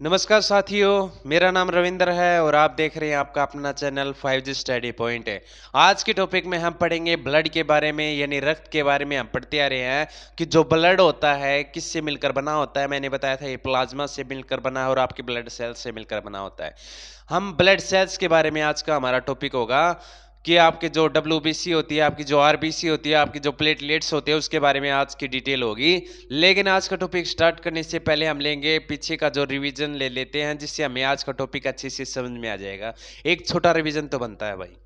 नमस्कार साथियों, मेरा नाम रविंद्र है और आप देख रहे हैं आपका अपना चैनल 5G स्टडी पॉइंट है। आज के टॉपिक में हम पढ़ेंगे ब्लड के बारे में, यानी रक्त के बारे में। हम पढ़ते आ रहे हैं कि जो ब्लड होता है किससे मिलकर बना होता है। मैंने बताया था ये प्लाज्मा से मिलकर बना है और आपके ब्लड सेल्स से मिलकर बना होता है। हम ब्लड सेल्स के बारे में आज का हमारा टॉपिक होगा कि आपके जो WBC होती है, आपकी जो RBC होती है, आपकी जो प्लेटलेट्स होते हैं, उसके बारे में आज की डिटेल होगी। लेकिन आज का टॉपिक स्टार्ट करने से पहले हम लेंगे पीछे का जो रिवीजन ले लेते हैं, जिससे हमें आज का टॉपिक अच्छे से समझ में आ जाएगा। एक छोटा रिवीजन तो बनता है भाई।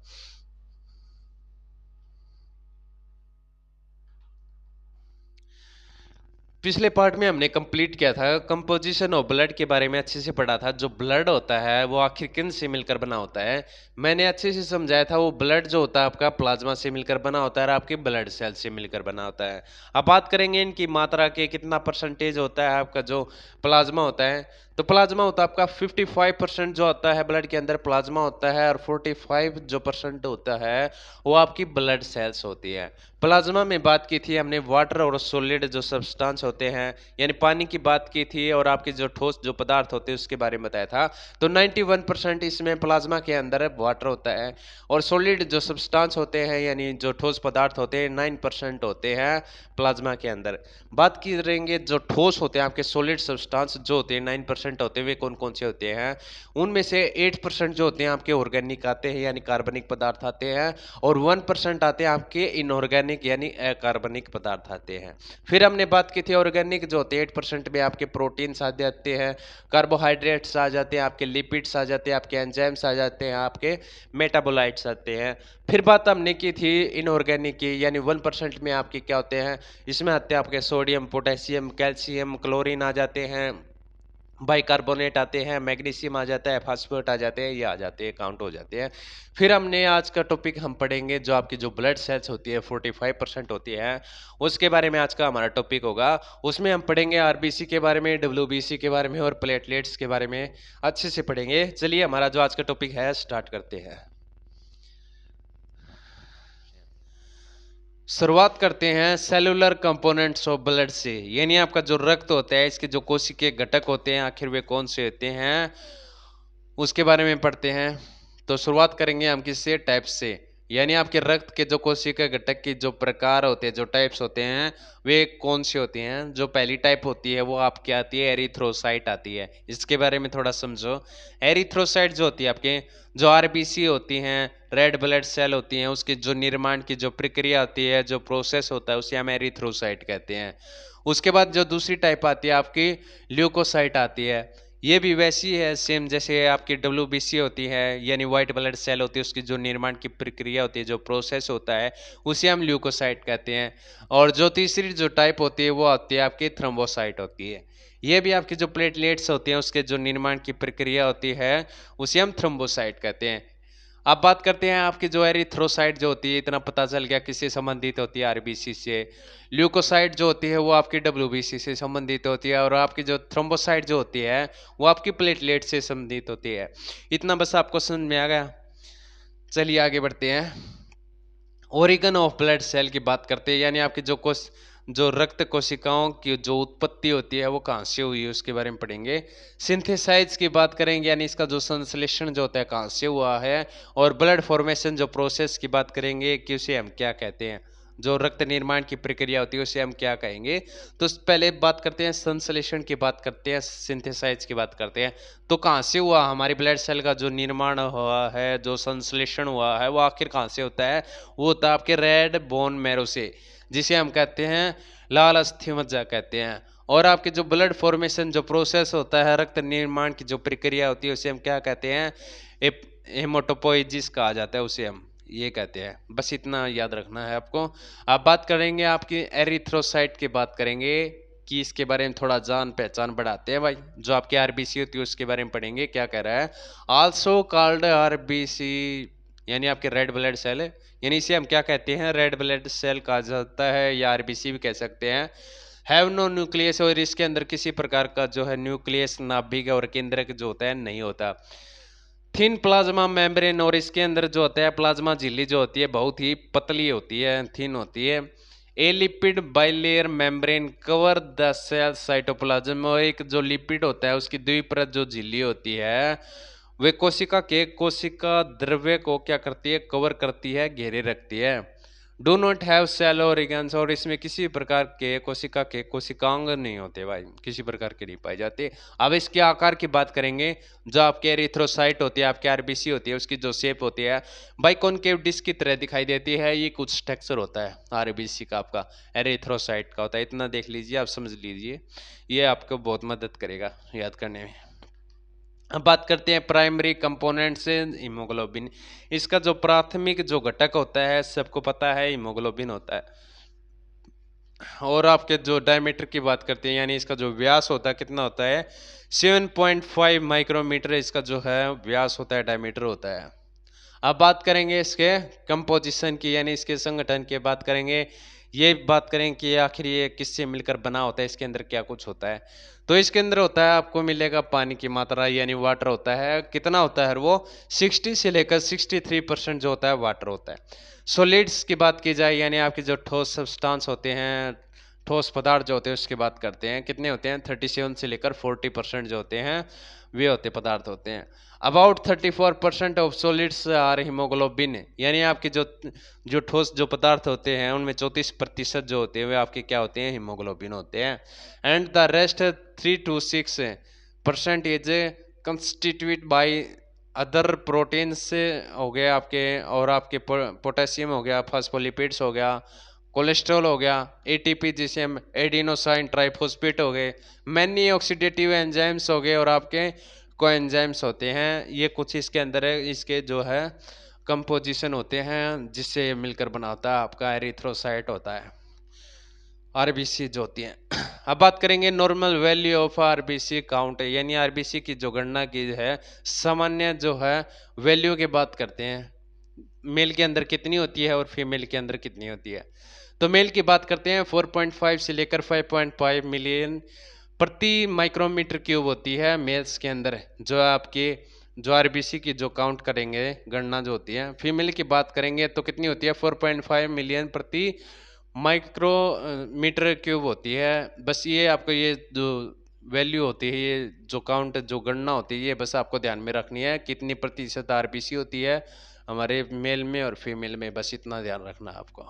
पिछले पार्ट में हमने कंप्लीट किया था, कंपोजिशन ऑफ ब्लड के बारे में अच्छे से पढ़ा था। जो ब्लड होता है वो आखिर किन से मिलकर बना होता है, मैंने अच्छे से समझाया था। वो ब्लड जो होता है आपका प्लाज्मा से मिलकर बना होता है और आपके ब्लड सेल से मिलकर बना होता है। अब बात करेंगे इनकी मात्रा के, कितना परसेंटेज होता है आपका जो प्लाज्मा होता है। तो प्लाज्मा होता है आपका 55% जो होता है ब्लड के अंदर प्लाज्मा होता है, और 45 जो परसेंट होता है वो आपकी ब्लड सेल्स होती है। प्लाज्मा में बात की थी हमने वाटर और सॉलिड जो सब्सटेंस होते हैं, यानी पानी की बात की थी, और आपके जो ठोस जो पदार्थ होते हैं उसके बारे में बताया था। तो 91% इसमें प्लाज्मा के अंदर वाटर होता है, और सॉलिड जो सब्सटेंस होते हैं यानी जो ठोस पदार्थ होते हैं 9% होते हैं प्लाज्मा के अंदर। बात करेंगे जो ठोस होते हैं आपके सॉलिड सब्सटेंस जो होते हैं 9% होते हैं, वे कौन कौन से होते हैं। उनमें से 8% जो होते हैं आपके ऑर्गेनिक आते हैं, यानी कार्बनिक पदार्थ आते हैं, और 1% आते हैं आपके इनऑर्गेनिक यानी अकार्बनिक पदार्थ आते हैं। फिर हमने बात की थी ऑर्गेनिक जो होते हैं 8% में आपके प्रोटीन्स आ जाते हैं, कार्बोहाइड्रेट्स आ जाते हैं, आपके लिपिड्स आ जाते हैं, आपके एंजाइम्स आ जाते हैं, आपके मेटाबोलाइट्स आते हैं। फिर बात हमने की थी इनऑर्गेनिक की, यानी 1% में आपके क्या होते हैं, इसमें आते हैं आपके सोडियम, पोटेशियम, कैल्शियम, क्लोरीन आ जाते हैं, बाइकार्बोनेट आते हैं, मैग्नीशियम आ जाता है, फास्फोरेट आ जाते हैं, ये आ जाते हैं, काउंट हो जाते हैं। फिर हमने आज का टॉपिक हम पढ़ेंगे जो आपकी जो ब्लड सेल्स होती है 45% होती है, उसके बारे में आज का हमारा टॉपिक होगा। उसमें हम पढ़ेंगे RBC के बारे में, WBC के बारे में और प्लेटलेट्स के बारे में अच्छे से पढ़ेंगे। चलिए हमारा जो आज का टॉपिक है स्टार्ट करते हैं। शुरुआत करते हैं सेलुलर कंपोनेंट्स ऑफ ब्लड से, यानी आपका जो रक्त होता है इसके जो कोशिकीय घटक होते हैं आखिर वे कौन से होते हैं, उसके बारे में पढ़ते हैं। तो शुरुआत करेंगे हम किससे, टाइप से, यानी आपके रक्त के जो कोशिका घटक की जो प्रकार होते हैं, जो टाइप्स होते हैं, वे कौन से होते हैं। जो पहली टाइप होती है वो आपकी आती है एरिथ्रोसाइट आती है। इसके बारे में थोड़ा समझो। एरिथ्रोसाइट जो होती है आपके जो RBC होती हैं, रेड ब्लड सेल होती हैं, उसके जो निर्माण की जो प्रक्रिया होती है, जो प्रोसेस होता है, उसे हम एरिथ्रोसाइट कहते हैं। उसके बाद जो दूसरी टाइप आती है आपकी ल्यूकोसाइट आती है। ये भी वैसी है सेम जैसे आपकी WBC होती है, यानी व्हाइट ब्लड सेल होती है, उसकी जो निर्माण की प्रक्रिया होती है, जो प्रोसेस होता है, उसे हम ल्यूकोसाइट कहते हैं। और जो तीसरी जो टाइप होती है वो आती है आपकी थ्रोम्बोसाइट होती है। ये भी आपकी जो प्लेटलेट्स होती हैं उसके जो निर्माण की प्रक्रिया होती है, उसे हम थ्रोम्बोसाइट कहते हैं। अब बात करते हैं आपकी जो एरिथ्रोसाइट जो होती है, इतना पता चल गया किससे संबंधित होती है, RBC से। ल्यूकोसाइट जो होती है वो आपकी WBC से संबंधित होती है, और आपकी जो थ्रोम्बोसाइट जो होती है वो आपकी प्लेटलेट से संबंधित होती है। इतना बस आपको समझ में आ गया। चलिए आगे बढ़ते हैं। ओरिगन ऑफ ब्लड सेल की बात करते हैं, यानी आपकी जो रक्त कोशिकाओं की जो उत्पत्ति होती है वो कहाँ से हुई है उसके बारे में पढ़ेंगे। सिंथेसाइज की बात करेंगे, यानी इसका जो संश्लेषण जो होता है कहाँ से हुआ है। और ब्लड फॉर्मेशन जो प्रोसेस की बात करेंगे कि उसे हम क्या कहते हैं, जो रक्त निर्माण की प्रक्रिया होती है उसे हम क्या कहेंगे। तो पहले बात करते हैं संश्लेषण की बात करते हैं, सिंथेसाइज की बात करते हैं। तो कहाँ से हुआ हमारी ब्लड सेल का जो निर्माण हुआ है, जो संश्लेषण हुआ है, वो आखिर कहाँ से होता है। वो होता है आपके रेड बोन मैरो से, जिसे हम कहते हैं लाल अस्थि मज्जा कहते हैं। और आपके जो ब्लड फॉर्मेशन जो प्रोसेस होता है, रक्त निर्माण की जो प्रक्रिया होती है, उसे हम क्या कहते हैं, हेमाटोपोइसिस कहा जाता है, उसे हम ये कहते हैं। बस इतना याद रखना है आपको। अब बात करेंगे आपकी एरिथ्रोसाइट की बात करेंगे कि इसके बारे में थोड़ा जान पहचान बढ़ाते हैं भाई। जो आपकी RBC होती है उसके बारे में पढ़ेंगे, क्या कह रहा है। आल्सो कॉल्ड RBC, यानी आपके रेड ब्लड सेल, यानी इसे हम क्या कहते हैं, रेड ब्लड सेल कहा जाता है, या RBC भी कह सकते हैं। हैव नो न्यूक्लियस, और इसके अंदर किसी प्रकार का जो है न्यूक्लियस, नाभिक और केंद्रक जो होता है नहीं होता। थिन प्लाज्मा मेम्ब्रेन, और इसके अंदर जो होता है प्लाज्मा झिल्ली जो होती है बहुत ही पतली होती है, थिन होती है। A lipid bilayer membrane cover the cell cytoplasm. और एक जो लिपिड होता है उसकी द्विपरत जो झिल्ली होती है वे कोशिका द्रव्य को क्या करती है, कवर करती है, घेरे रखती है। Do not have cell organs. और इसमें किसी प्रकार के कोशिकांग नहीं होते भाई, किसी प्रकार के नहीं पाए जाते। अब इसके आकार की बात करेंगे, जो आपके एरिथ्रोसाइट होती है, आपके आरबीसी होती है, उसकी जो शेप होती है भाई कॉनकेव डिस्क की तरह दिखाई देती है। ये कुछ टेक्सचर होता है आरबीसी का, आपका एरिथ्रोसाइट का होता है। इतना देख लीजिए, आप समझ लीजिए, ये आपको बहुत मदद करेगा याद करने में। अब बात करते हैं प्राइमरी कंपोनेंट से हीमोग्लोबिन। इसका जो प्राथमिक जो घटक होता है सबको पता है हीमोग्लोबिन होता है। और आपके जो डायमीटर की बात करते हैं, यानी इसका जो व्यास होता है कितना होता है, 7.5 माइक्रोमीटर इसका जो है व्यास होता है, डायमीटर होता है। अब बात करेंगे इसके कंपोजिशन की, यानी इसके संगठन की बात करेंगे। ये बात करें कि आखिर ये किससे मिलकर बना होता है, इसके अंदर क्या कुछ होता है। तो इसके अंदर होता है, आपको मिलेगा पानी की मात्रा, यानी वाटर होता है। कितना होता है वो, 60 से लेकर 63% जो होता है वाटर होता है। सॉलिड्स की बात की जाए, यानी आपके जो ठोस सब्सटेंस होते हैं, ठोस पदार्थ जो होते हैं उसकी बात करते हैं, कितने होते हैं, 37 से लेकर 40% जो होते हैं वे होते पदार्थ होते हैं। About 34% of solids are haemoglobin. यानी आपके जो जो ठोस जो पदार्थ होते हैं उनमें 34% जो होते हैं वे आपके क्या होते हैं, हीमोग्लोबिन होते हैं। And the rest 3 to 6% is constitute by other proteins हो गए आपके, और आपके पोटेशियम हो गया, फास्फोलिपिड्स हो गया, कोलेस्ट्रॉल हो गया, एटीपी जिसे हम एडिनोसाइन ट्राइफॉस्फेट हो गए, मैनी ऑक्सीडेटिव एंजाइम्स हो गए, और आपके कोएंजाइम्स होते हैं। ये कुछ इसके अंदर है, इसके जो है कंपोजिशन होते हैं जिससे मिलकर बनाता है आपका एरिथ्रोसाइट होता है, आरबीसी जो होती है। अब बात करेंगे normal value of RBC count, यानी आरबीसी की जो गणना की है, सामान्य जो है वैल्यू की बात करते हैं, मेल के अंदर कितनी होती है और फीमेल के अंदर कितनी होती है। तो मेल की बात करते हैं 4.5 से लेकर 5.5 मिलियन प्रति माइक्रोमीटर क्यूब होती है मेल्स के अंदर, जो आपकी जो आरबीसी की जो काउंट करेंगे, गणना जो होती है। फीमेल की बात करेंगे तो कितनी होती है, 4.5 मिलियन प्रति माइक्रोमीटर क्यूब होती है। बस ये आपको ये जो वैल्यू होती है, ये जो काउंट जो गणना होती है, ये बस आपको ध्यान में रखनी है, कितनी प्रतिशत आरबीसी होती है हमारे मेल में और फीमेल में, बस इतना ध्यान रखना है आपको।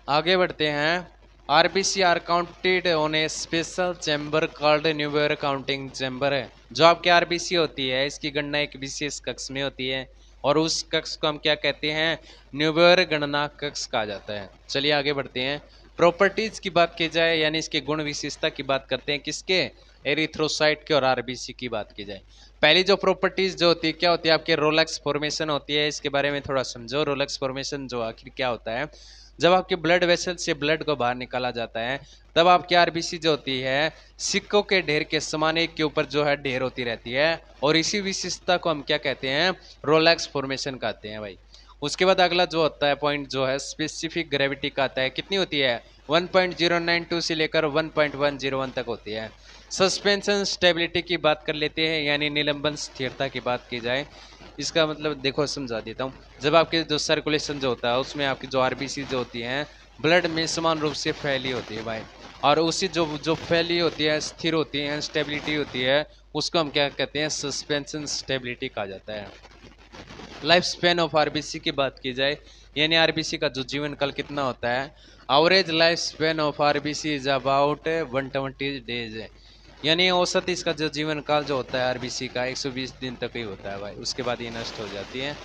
आगे बढ़ते हैं। RBC are counted on a special chamber called Neubauer counting chamber है। जो आपकी आरबीसी होती है इसकी गणना एक विशेष कक्ष में होती है, और उस कक्ष को हम क्या कहते हैं, न्यूवेयर गणना कक्ष कहा जाता है। चलिए आगे बढ़ते हैं। प्रॉपर्टीज की बात की जाए, यानी इसके गुण विशेषता की बात करते हैं, किसके, एरिथ्रोसाइट के और आरबीसी की बात की जाए। पहली जो प्रॉपर्टीज जो होती है क्या होती है, आपके रोलेक्स फॉर्मेशन होती है। इसके बारे में थोड़ा समझो, रोलेक्स फॉर्मेशन जो आखिर क्या होता है। जब आपके ब्लड वेसल से ब्लड को बाहर निकाला जाता है तब आपकी आरबीसी जो होती है सिक्कों के ढेर के समान एक के ऊपर जो है ढेर होती रहती है, और इसी विशेषता को हम क्या कहते हैं, रोलेक्स फॉर्मेशन कहते हैं भाई। उसके बाद अगला जो होता है पॉइंट जो है स्पेसिफिक ग्रेविटी का आता है, कितनी होती है, 1.092 से लेकर 1.101 तक होती है। सस्पेंशन स्टेबिलिटी की बात कर लेते हैं, यानी निलंबन स्थिरता की बात की जाए। इसका मतलब देखो समझा देता हूँ। जब आपके जो सर्कुलेशन जो होता है उसमें आपकी जो आरबीसी जो होती हैं ब्लड में समान रूप से फैली होती है भाई, और उसी जो जो फैली होती है, स्थिर होती है, स्टेबिलिटी होती है, उसको हम क्या कहते हैं, सस्पेंशन स्टेबिलिटी कहा जाता है। लाइफ स्पेन ऑफ आरबीसी की बात की जाए, यानी आरबीसी का जो जीवन काल कितना होता है, average life span of RBC is about 120 days है। यानी औसत इसका जो जीवन काल जो होता है आरबीसी का 120 दिन तक ही होता है भाई, उसके बाद ये नष्ट हो जाती है।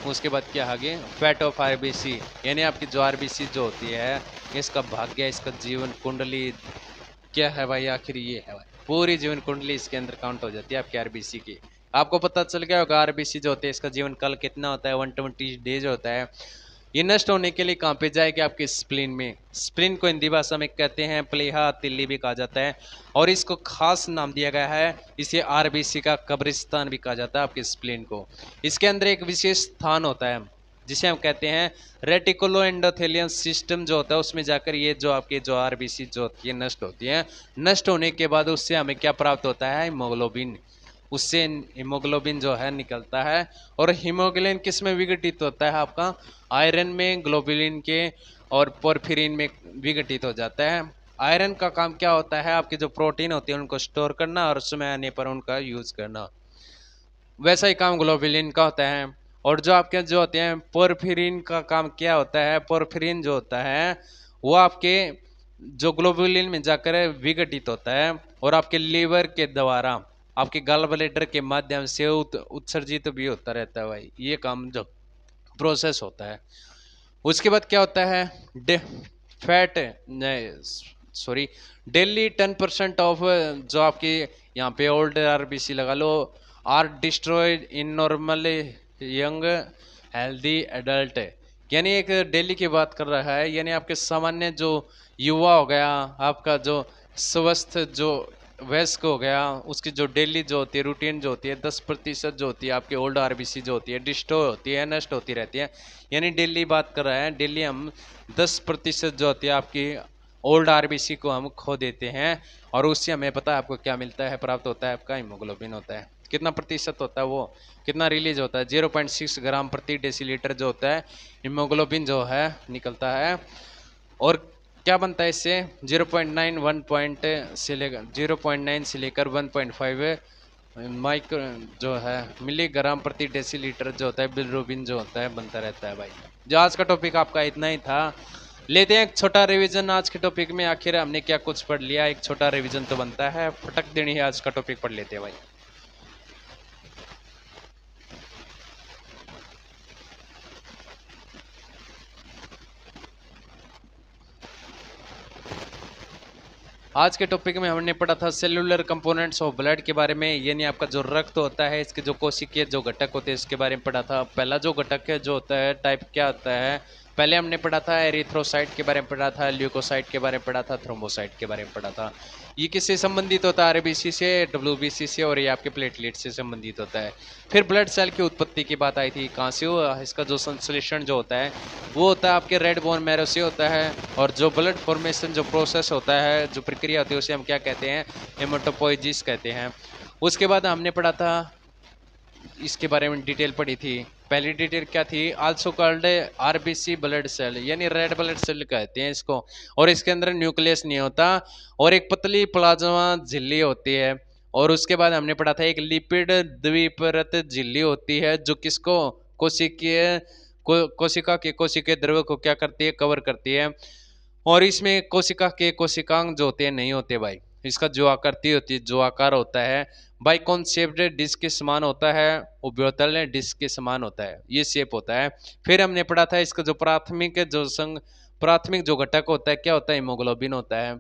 उसके बाद क्या आगे, फैट ऑफ आरबीसी, यानी आपकी जो आरबीसी जो होती है इसका भाग्य, इसका जीवन कुंडली क्या है भाई, आखिर ये है भाई, पूरी जीवन कुंडली इसके अंदर काउंट हो जाती है आपकी आरबीसी की। आपको पता चल गया होगा आरबीसी जो होते हैं इसका जीवन काल कितना होता है, 120 डेज होता है। ये नष्ट होने के लिए कहाँ पे जाएगी, आपके स्प्लीन में। स्प्लीन को हिंदी भाषा में कहते हैं प्लेहा तिल्ली भी कहा जाता है, और इसको खास नाम दिया गया है, इसे आरबीसी का कब्रिस्तान भी कहा जाता है आपके स्प्लीन को। इसके अंदर एक विशेष स्थान होता है जिसे हम कहते हैं रेटिकुलो एंडोथेलियन सिस्टम जो होता है, उसमें जाकर ये जो आपके जो आरबीसी जो होती है नष्ट होती है। नष्ट होने के बाद उससे हमें क्या प्राप्त होता है, हीमोग्लोबिन। उससे हीमोग्लोबिन जो है निकलता है। और हीमोग्लोबिन किस में विघटित होता है आपका? आयरन में, ग्लोबुलिन के और पोरफिरिन में विघटित हो जाता है। आयरन का काम क्या होता है? आपके जो प्रोटीन होते हैं उनको स्टोर करना और समय आने पर उनका यूज करना। वैसा ही काम ग्लोबुलिन का होता है। और जो आपके जो होते हैं पोरफिरिन का काम क्या होता है? पोरफिरिन जो होता है वो आपके जो ग्लोबुलिन में जाकर विघटित होता है और आपके लीवर के द्वारा आपके गल ब्लैडर के माध्यम से उत्सर्जित भी होता रहता है भाई। ये काम जो प्रोसेस होता है। उसके बाद क्या होता है? फैट, सॉरी, डेली 10% ऑफ जो आपकी यहाँ पे ओल्ड आरबीसी लगा लो are destroyed in normal young healthy adult. यानी एक डेली की बात कर रहा है, यानी आपके सामान्य जो युवा हो गया, आपका जो स्वस्थ जो वयस्क हो गया, उसकी जो डेली जो होती है रूटीन जो होती है 10% जो होती है आपकी ओल्ड आरबीसी जो होती है डिस्ट्रॉय होती है, नष्ट होती रहती है। यानी डेली बात कर रहे हैं, डेली हम 10% जो होती है आपकी ओल्ड आरबीसी को हम खो देते हैं और उससे हमें पता है आपको क्या मिलता है, प्राप्त होता है, आपका हीमोग्लोबिन होता है। कितना प्रतिशत होता है वो, कितना रिलीज होता है? 0.6 ग्राम प्रति डेसीलीटर जो होता है हीमोग्लोबिन जो है निकलता है। और क्या बनता है इससे? 0.9 1 पॉइंट से लेकर 0.9 से लेकर 1.5 माइक्रो जो है मिलीग्राम प्रति डेसीलीटर जो होता है बिलिरुबिन जो होता है बनता रहता है भाई। जो आज का टॉपिक आपका इतना ही था। लेते हैं एक छोटा रिवीजन आज के टॉपिक में, आखिर हमने क्या कुछ पढ़ लिया। एक छोटा रिवीजन तो बनता है, फटक देनी है, आज का टॉपिक पढ़ लेते हैं भाई। आज के टॉपिक में हमने पढ़ा था सेलुलर कंपोनेंट्स ऑफ ब्लड के बारे में, यानी आपका जो रक्त होता है इसके जो कोशिकीय जो घटक होते हैं इसके बारे में पढ़ा था। पहला जो घटक है जो होता है टाइप क्या होता है, पहले हमने पढ़ा था एरिथ्रोसाइट के बारे में पढ़ा था, ल्यूकोसाइट के बारे में पढ़ा था, थ्रोम्बोसाइट के बारे में पढ़ा था। ये किससे संबंधित होता है? आरबीसी से, डब्ल्यूबीसी से, और ये आपके प्लेटलेट से संबंधित होता है। फिर ब्लड सेल की उत्पत्ति की बात आई थी, कहाँ से हुआ इसका जो संश्लेषण जो होता है वो होता है आपके रेड बोन मैरो से होता है। और जो ब्लड फॉर्मेशन जो प्रोसेस होता है, जो प्रक्रिया होती है उसे हम क्या कहते हैं? हेमाटोपोइसिस कहते हैं। उसके बाद हमने पढ़ा था, इसके बारे में डिटेल पढ़ी थी। पहली डिटेल क्या थी? Also called RBC blood cell, यानी रेड ब्लड सेल कहते हैं इसको। और इसके अंदर न्यूक्लियस नहीं होता और एक पतली प्लाज्मा झिल्ली होती है। और उसके बाद हमने पढ़ा था एक लिपिड द्विपरत झिल्ली होती है जो किसको? कोशिकीय कोशिका के कोशिकीय द्रव्य को क्या करती है? कवर करती है। और इसमें कोशिका के कोशिकांग जो होते हैं नहीं होते भाई। इसका जो आकृति होती है, जो आकार होता है बाइकॉन शेप्ड डिस्क के समान होता है, उभयतल डिस्क के समान होता है, ये शेप होता है। फिर हमने पढ़ा था इसका जो प्राथमिक जो घटक होता है क्या होता है? हीमोग्लोबिन होता है।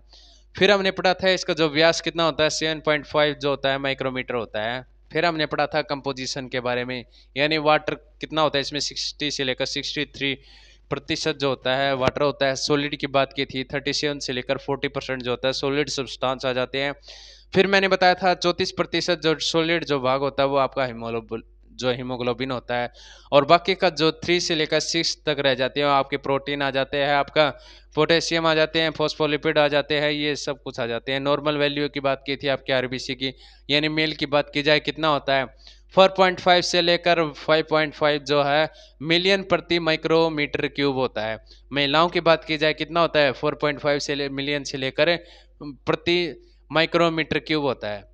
फिर हमने पढ़ा था इसका जो व्यास कितना होता है? 7.5 जो होता है माइक्रोमीटर होता है। फिर हमने पढ़ा था कंपोजिशन के बारे में, यानी वाटर कितना होता है इसमें? 60 से लेकर 63% जो होता है वाटर होता है। सॉलिड की बात की थी, 37 से लेकर 40% जो होता है सॉलिड सब्सटेंस आ जाते हैं। फिर मैंने बताया था 34% जो सॉलिड जो भाग होता है वो आपका हीमोग्लोबिन होता है। और बाकी का जो 3 से लेकर 6 तक रह जाते हैं आपके प्रोटीन आ जाते हैं, आपका पोटेशियम आ जाते हैं, फॉस्फोलिपिड आ जाते हैं, ये सब कुछ आ जाते हैं। नॉर्मल वैल्यू की बात की थी आपके आरबीसी की, यानी मेल की बात की जाए कितना होता है? 4.5 से लेकर 5.5 जो है मिलियन प्रति माइक्रोमीटर क्यूब होता है। महिलाओं की बात की जाए कितना होता है? 4.5 से मिलियन से लेकर प्रति माइक्रोमीटर क्यूब होता है।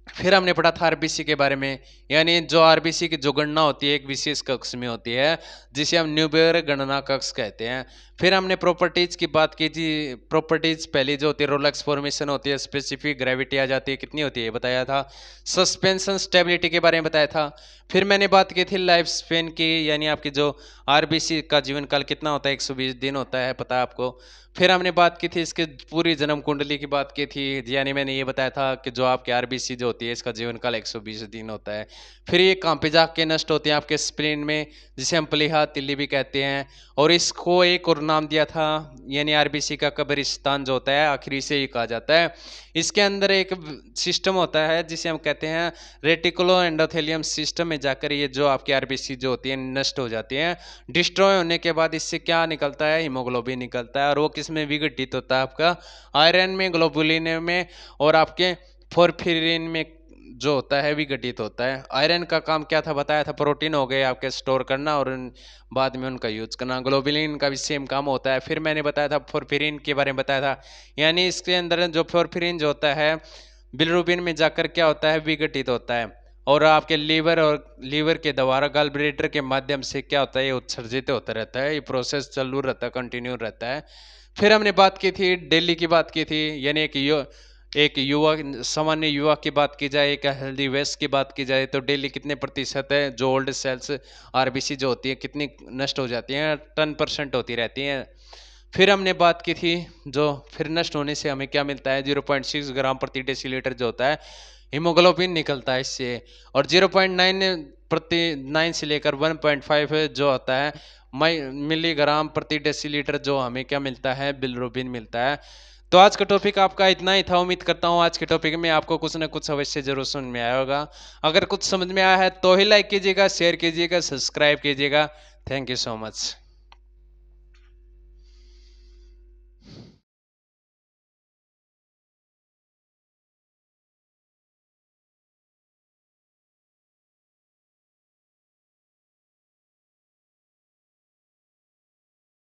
फिर हमने पढ़ा था आरबीसी के बारे में, यानी जो आरबीसी की जो गणना होती है एक विशेष कक्ष में होती है जिसे हम न्यूबेर गणना कक्ष कहते हैं। फिर हमने प्रॉपर्टीज की बात की थी। प्रॉपर्टीज पहली जो होती है रोलेक्स फॉर्मेशन होती है, स्पेसिफिक ग्रेविटी आ जाती है, कितनी होती है बताया था। सस्पेंशन स्टेबिलिटी के बारे में बताया था। फिर मैंने बात की थी लाइफ स्पेन की, यानी आपकी जो आरबीसी का जीवन काल कितना होता है? 120 दिन होता है, पता है आपको। फिर हमने बात की थी इसके पूरी जन्म कुंडली की बात की थी, यानी मैंने ये बताया था कि जो आपके आरबीसी जो होती है इसका जीवन काल 120 दिन होता है। फिर ये कहाँ पे जाके नष्ट होते हैं? आपके स्प्लीन में, जिसे हम प्लीहा तिल्ली भी कहते हैं। और इसको एक और नाम दिया था, यानी आरबीसी का कब्रिस्तान जो होता है आखिरी से ही कहा जाता है। इसके अंदर एक सिस्टम होता है जिसे हम कहते हैं रेटिकुलो एंडोथेलियम सिस्टम में जाकर ये जो आपकी आरबीसी जो होती है नष्ट हो जाती है। डिस्ट्रॉय होने के बाद इससे क्या निकलता है? हीमोग्लोबिन निकलता है। और वो किस में विघटित होता है? आपका आयरन में, ग्लोबुलिन में और आपके पोरफिरिन में जो होता है विघटित होता है। आयरन का काम क्या था बताया था, प्रोटीन हो गए आपके स्टोर करना और बाद में उनका यूज करना। ग्लोबुलिन का भी सेम काम होता है। फिर मैंने बताया था फोर्फिरिन के बारे में बताया था, यानी इसके अंदर जो फोर्फिरिन जो होता है बिलिरुबिन में जाकर क्या होता है विघटित होता है और आपके लीवर के द्वारा गल ब्लैडर के माध्यम से क्या होता है ये उत्सर्जित होता रहता है। ये प्रोसेस चालू रहता है, कंटिन्यू रहता है। फिर हमने बात की थी डेली की बात की थी, यानी एक युवा सामान्य युवा की बात की जाए, एक हेल्दी वेस्ट की बात की जाए तो डेली कितने प्रतिशत है जो ओल्ड सेल्स आरबीसी जो होती है कितनी नष्ट हो जाती हैं, 10% होती रहती हैं। फिर हमने बात की थी जो फिर नष्ट होने से हमें क्या मिलता है, 0.6 ग्राम प्रति डेसीलीटर जो होता है हीमोग्लोबिन निकलता है इससे, और 0.9 से लेकर 1.5 जो होता है मिलीग्राम प्रति डेसीलीटर जो हमें क्या मिलता है बिलिरुबिन मिलता है। तो आज का टॉपिक आपका इतना ही था। उम्मीद करता हूँ आज के टॉपिक में आपको कुछ ना कुछ अवश्य जरूर समझ में आया होगा। अगर कुछ समझ में आया है तो ही लाइक कीजिएगा, शेयर कीजिएगा, सब्सक्राइब कीजिएगा। Thank you so much.